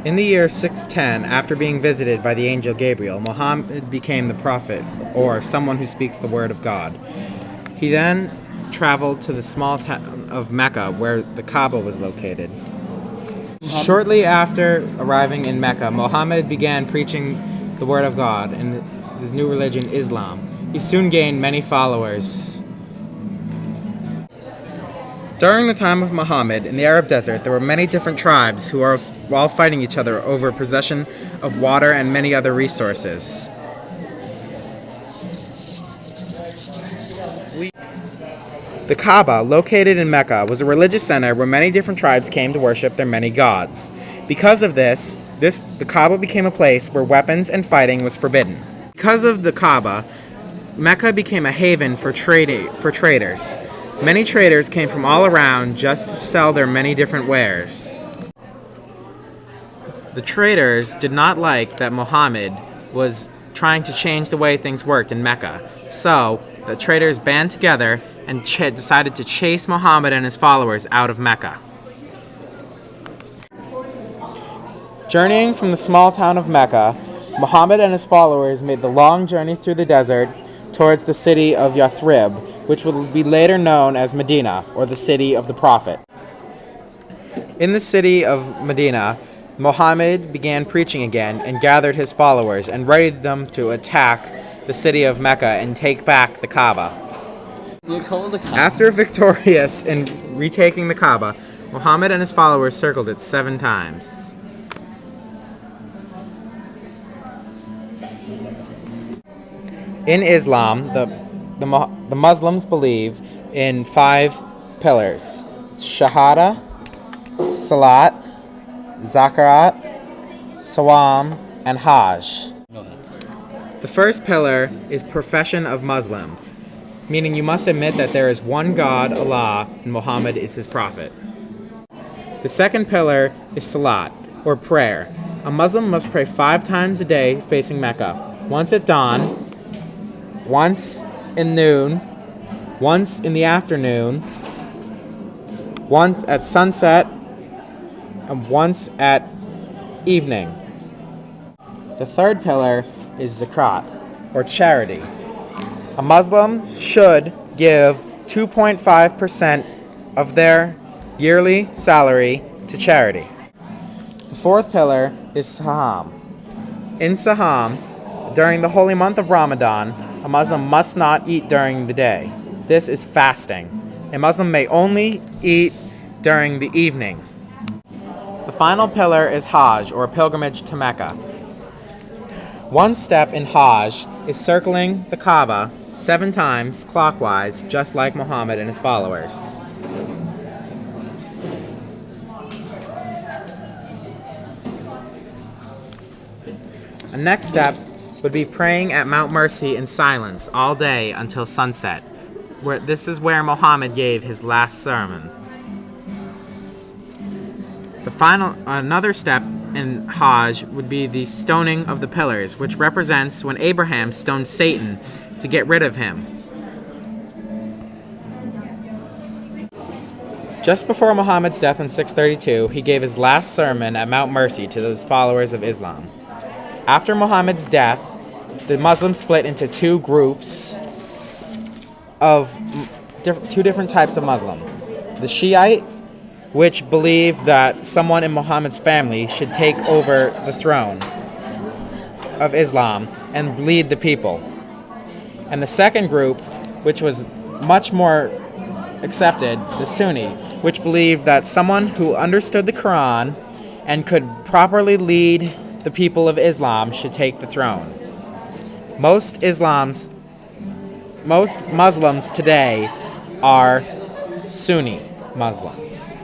In the year 610, after being visited by the angel Gabriel, Muhammad became the prophet, or someone who speaks the word of God. He then traveled to the small town of Mecca, where the Kaaba was located. Shortly after arriving in Mecca, Muhammad began preaching the word of God in his new religion, Islam. He soon gained many followers. During the time of Muhammad, in the Arab desert, there were many different tribes who were all fighting each other over possession of water and many other resources. The Kaaba, located in Mecca, was a religious center where many different tribes came to worship their many gods. Because of this, the Kaaba became a place where weapons and fighting was forbidden. Because of the Kaaba, Mecca became a haven for traders. Many traders came from all around just to sell their many different wares. The traders did not like that Muhammad was trying to change the way things worked in Mecca, so the traders band together and decided to chase Muhammad and his followers out of Mecca. Journeying from the small town of Mecca, Muhammad and his followers made the long journey through the desert towards the city of Yathrib, which would be later known as Medina, or the city of the Prophet. In the city of Medina, Muhammad began preaching again and gathered his followers and readied them to attack the city of Mecca and take back the Kaaba. After victorious in retaking the Kaaba, Muhammad and his followers circled it 7 times. In Islam, the Muslims believe in 5 pillars: Shahada, Salat, Zakat, Sawam, and Hajj. The first pillar is profession of Muslim, meaning you must admit that there is one God, Allah, and Muhammad is his prophet. The second pillar is Salat, or prayer. A Muslim must pray 5 times a day facing Mecca, once at dawn, once in noon, once in the afternoon, once at sunset, and once at evening. The third pillar is zakat, or charity. A Muslim should give 2.5% of their yearly salary to charity. The fourth pillar is Saham. In Saham, during the holy month of Ramadan, a Muslim must not eat during the day. This is fasting. A Muslim may only eat during the evening. The final pillar is Hajj, or pilgrimage to Mecca. One step in Hajj is circling the Kaaba 7 times clockwise, just like Muhammad and his followers. The next step would be praying at Mount Mercy in silence all day until sunset. This is where Muhammad gave his last sermon. Another step in Hajj would be the stoning of the pillars, which represents when Abraham stoned Satan to get rid of him. Just before Muhammad's death in 632, he gave his last sermon at Mount Mercy to those followers of Islam. After Muhammad's death, the Muslims split into 2 groups of 2 different types of Muslim. The Shiite, which believed that someone in Muhammad's family should take over the throne of Islam and lead the people. And the second group, which was much more accepted, the Sunni, which believed that someone who understood the Quran and could properly lead the people of Islam should take the throne. Most Muslims today are Sunni Muslims.